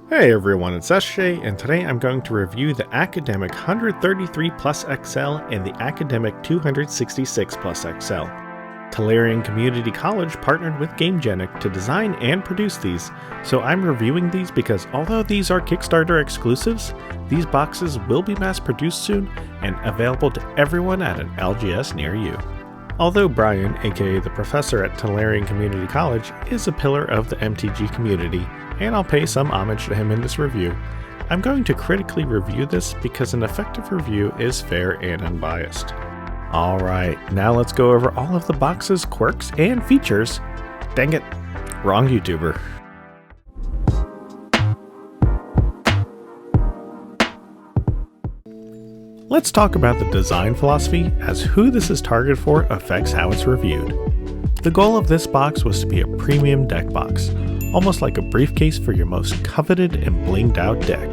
Hey everyone, it's SJ, and today I'm going to review the Academic 133 Plus XL and the Academic 266 Plus XL. Tolarian Community College partnered with Gamegenics to design and produce these, so I'm reviewing these because although these are Kickstarter exclusives, these boxes will be mass produced soon and available to everyone at an LGS near you. Although Brian, aka the professor at Tolarian Community College, is a pillar of the MTG community, and I'll pay some homage to him in this review, I'm going to critically review this because an effective review is fair and unbiased. Alright, now let's go over all of the box's quirks and features. Dang it, wrong YouTuber. Let's talk about the design philosophy, as who this is targeted for affects how it's reviewed. The goal of this box was to be a premium deck box, almost like a briefcase for your most coveted and blinged out deck.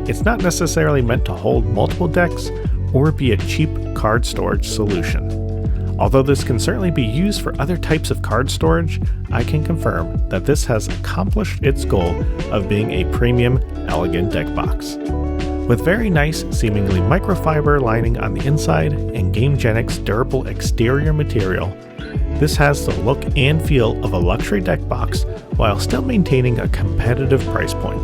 It's not necessarily meant to hold multiple decks or be a cheap card storage solution. Although this can certainly be used for other types of card storage, I can confirm that this has accomplished its goal of being a premium, elegant deck box. With very nice, seemingly microfiber lining on the inside and Gamegenics durable exterior material, this has the look and feel of a luxury deck box while still maintaining a competitive price point.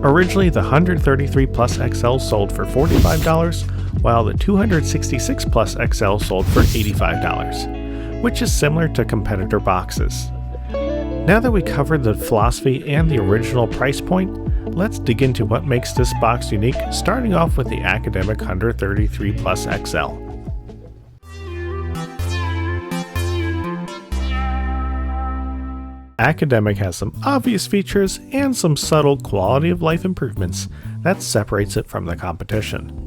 Originally, the 133 Plus XL sold for $45, while the 266 Plus XL sold for $85, which is similar to competitor boxes. Now that we covered the philosophy and the original price point, let's dig into what makes this box unique, starting off with the Academic 133 Plus XL. Academic has some obvious features and some subtle quality of life improvements that separates it from the competition.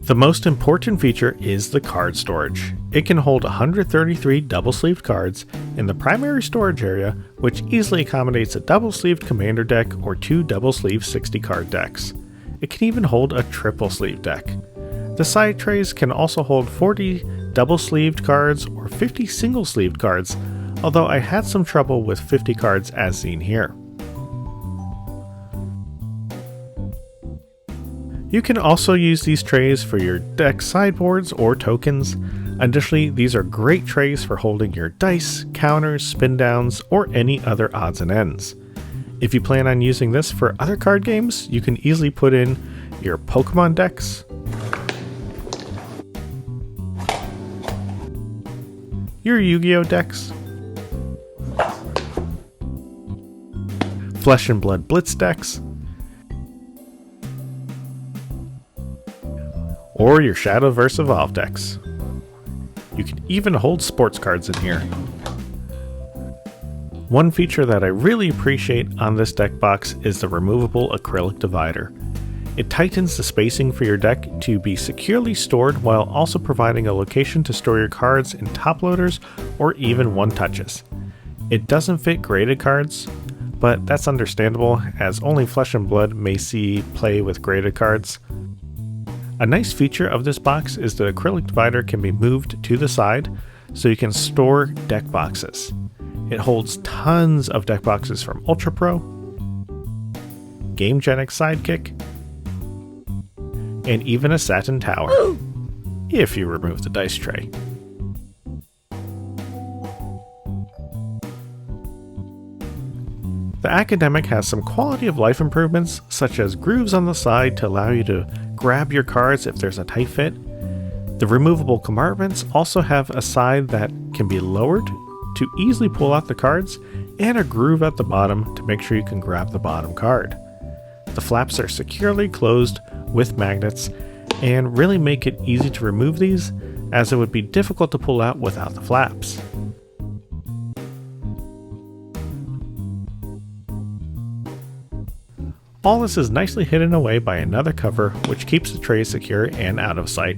The most important feature is the card storage. It can hold 133 double-sleeved cards in the primary storage area, which easily accommodates a double-sleeved commander deck or two double-sleeved 60-card decks. It can even hold a triple-sleeved deck. The side trays can also hold 40 double-sleeved cards or 50 single-sleeved cards, although I had some trouble with 50 cards as seen here. You can also use these trays for your deck sideboards or tokens. Additionally, these are great trays for holding your dice, counters, spin downs, or any other odds and ends. If you plan on using this for other card games, you can easily put in your Pokemon decks, your Yu-Gi-Oh decks, Flesh and Blood Blitz decks, or your Shadowverse Evolve decks. You can even hold sports cards in here. One feature that I really appreciate on this deck box is the removable acrylic divider. It tightens the spacing for your deck to be securely stored while also providing a location to store your cards in top loaders or even one-touches. It doesn't fit graded cards, but that's understandable as only Flesh and Blood may see play with graded cards. A nice feature of this box is the acrylic divider can be moved to the side so you can store deck boxes. It holds tons of deck boxes from Ultra Pro, Gamegenics Sidekick, and even a Satin Tower, if you remove the dice tray. The Academic has some quality of life improvements, such as grooves on the side to allow you to grab your cards if there's a tight fit. The removable compartments also have a side that can be lowered to easily pull out the cards, and a groove at the bottom to make sure you can grab the bottom card. The flaps are securely closed with magnets and really make it easy to remove these, as it would be difficult to pull out without the flaps. All this is nicely hidden away by another cover, which keeps the tray secure and out of sight.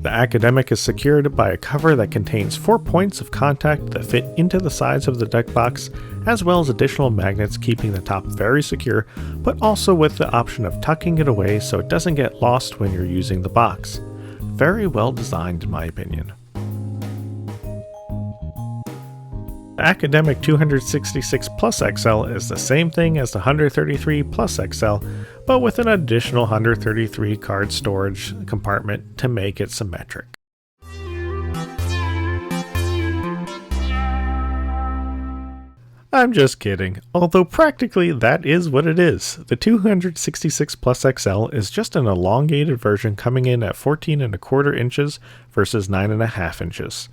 The Academic is secured by a cover that contains 4 points of contact that fit into the sides of the deck box, as well as additional magnets keeping the top very secure, but also with the option of tucking it away so it doesn't get lost when you're using the box. Very well designed in my opinion. The Academic 266 Plus XL is the same thing as the 133 Plus XL, but with an additional 133 card storage compartment to make it symmetric. I'm just kidding, although practically that is what it is. The 266 Plus XL is just an elongated version coming in at 14¼ inches versus 9½ inches.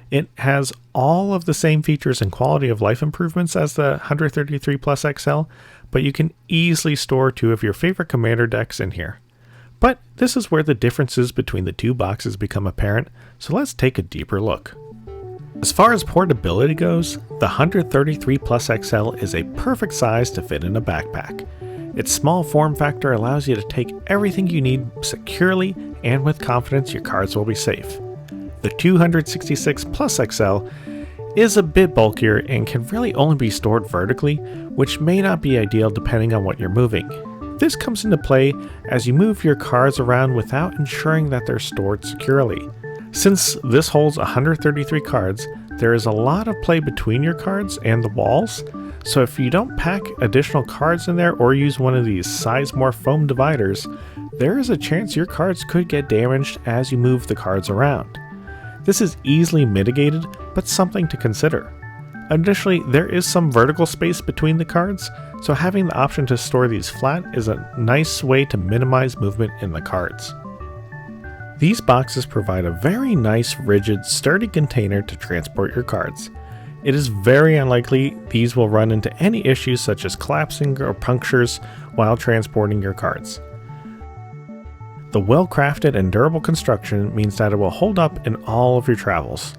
It has all of the same features and quality of life improvements as the 133 Plus XL, but you can easily store 2 of your favorite commander decks in here. But this is where the differences between the 2 boxes become apparent, so let's take a deeper look. As far as portability goes, the 133 Plus XL is a perfect size to fit in a backpack. Its small form factor allows you to take everything you need securely and with confidence your cards will be safe. The 266 Plus XL is a bit bulkier and can really only be stored vertically, which may not be ideal depending on what you're moving. This comes into play as you move your cards around without ensuring that they're stored securely. Since this holds 133 cards, there is a lot of play between your cards and the walls, so if you don't pack additional cards in there or use one of these Sizemore foam dividers, there is a chance your cards could get damaged as you move the cards around. This is easily mitigated, but something to consider. Additionally, there is some vertical space between the cards, so having the option to store these flat is a nice way to minimize movement in the cards. These boxes provide a very nice, rigid, sturdy container to transport your cards. It is very unlikely these will run into any issues such as collapsing or punctures while transporting your cards. The well-crafted and durable construction means that it will hold up in all of your travels.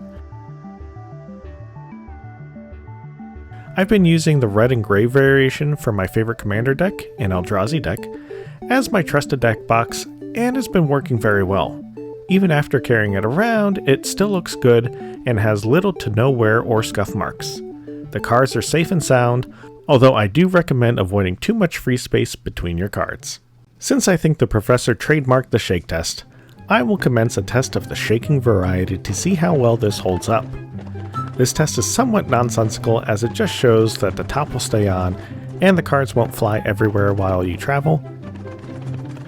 I've been using the red and gray variation for my favorite commander deck, an Eldrazi deck, as my trusted deck box, and it's been working very well. Even after carrying it around, it still looks good and has little to no wear or scuff marks. The cards are safe and sound, although I do recommend avoiding too much free space between your cards. Since I think the professor trademarked the shake test, I will commence a test of the shaking variety to see how well this holds up. This test is somewhat nonsensical as it just shows that the top will stay on and the cards won't fly everywhere while you travel.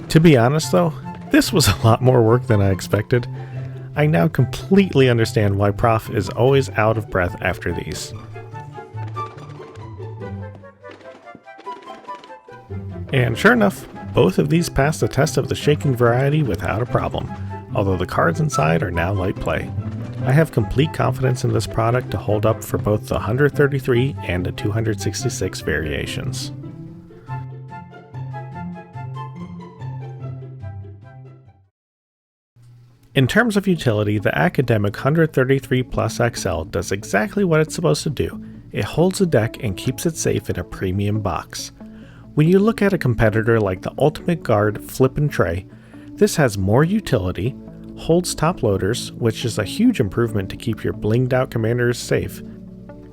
To be honest though, this was a lot more work than I expected. I now completely understand why Prof is always out of breath after these. And sure enough, both of these passed the test of the shaking variety without a problem, although the cards inside are now light play. I have complete confidence in this product to hold up for both the 133 and the 266 variations. In terms of utility, the Academic 133 Plus XL does exactly what it's supposed to do. It holds the deck and keeps it safe in a premium box. When you look at a competitor like the Ultimate Guard Flip and Tray, this has more utility, holds top loaders, which is a huge improvement to keep your blinged out commanders safe,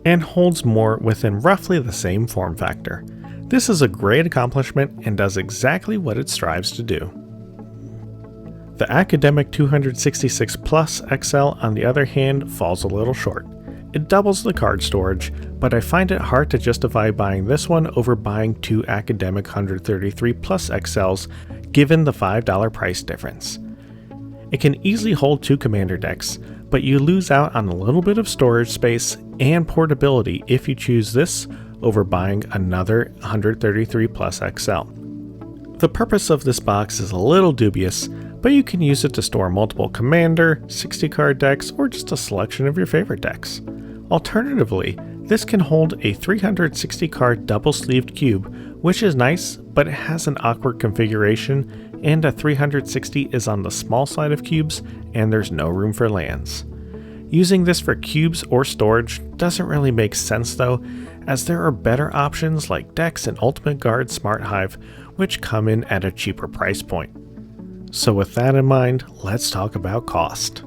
and holds more within roughly the same form factor. This is a great accomplishment and does exactly what it strives to do. The Academic 266 Plus XL, on the other hand, falls a little short. It doubles the card storage, but I find it hard to justify buying this one over buying 2 Academic 133 Plus XLs given the $5 price difference. It can easily hold 2 commander decks, but you lose out on a little bit of storage space and portability if you choose this over buying another 133 Plus XL. The purpose of this box is a little dubious, but you can use it to store multiple commander, 60 card decks, or just a selection of your favorite decks. Alternatively, this can hold a 360 card double-sleeved cube, which is nice, but it has an awkward configuration, and a 360 is on the small side of cubes, and there's no room for lands. Using this for cubes or storage doesn't really make sense though, as there are better options like Dex and Ultimate Guard Smart Hive, which come in at a cheaper price point. So with that in mind, let's talk about cost.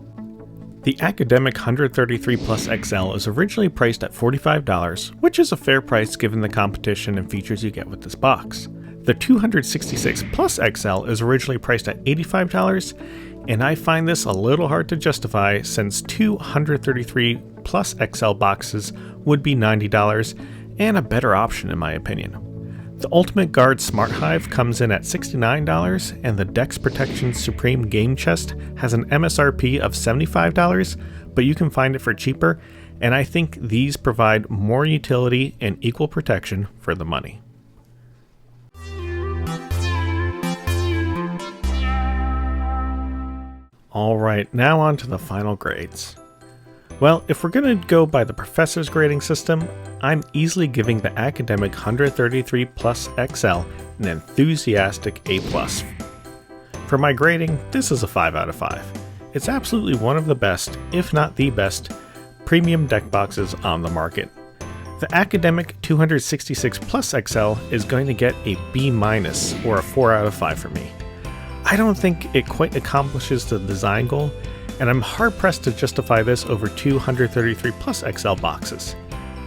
The Academic 133 Plus XL is originally priced at $45, which is a fair price given the competition and features you get with this box. The 266 Plus XL is originally priced at $85, and I find this a little hard to justify since 233 Plus XL boxes would be $90 and a better option in my opinion. The Ultimate Guard Smart Hive comes in at $69, and the Dex Protection Supreme Game Chest has an MSRP of $75, but you can find it for cheaper, and I think these provide more utility and equal protection for the money. Alright, now on to the final grades. Well, if we're going to go by the professor's grading system, I'm easily giving the Academic 133 Plus XL an enthusiastic A+. For my grading, this is a 5 out of 5. It's absolutely one of the best, if not the best, premium deck boxes on the market. The Academic 266 Plus XL is going to get a B- or a 4 out of 5 for me. I don't think it quite accomplishes the design goal, and I'm hard-pressed to justify this over 233 Plus XL boxes.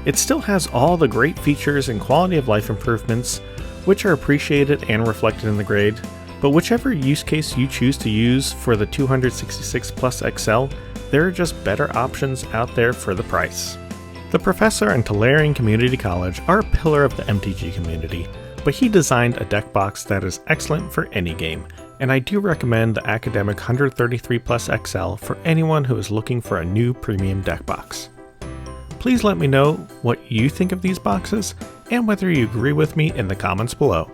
It still has all the great features and quality of life improvements, which are appreciated and reflected in the grade, but whichever use case you choose to use for the 266 Plus XL, there are just better options out there for the price. The professor and Tolarian Community College are a pillar of the MTG community, but he designed a deck box that is excellent for any game, and I do recommend the Academic 133 Plus XL for anyone who is looking for a new premium deck box. Please let me know what you think of these boxes and whether you agree with me in the comments below.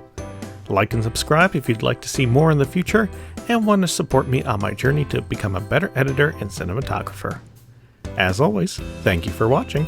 Like and subscribe if you'd like to see more in the future and want to support me on my journey to become a better editor and cinematographer. As always, thank you for watching.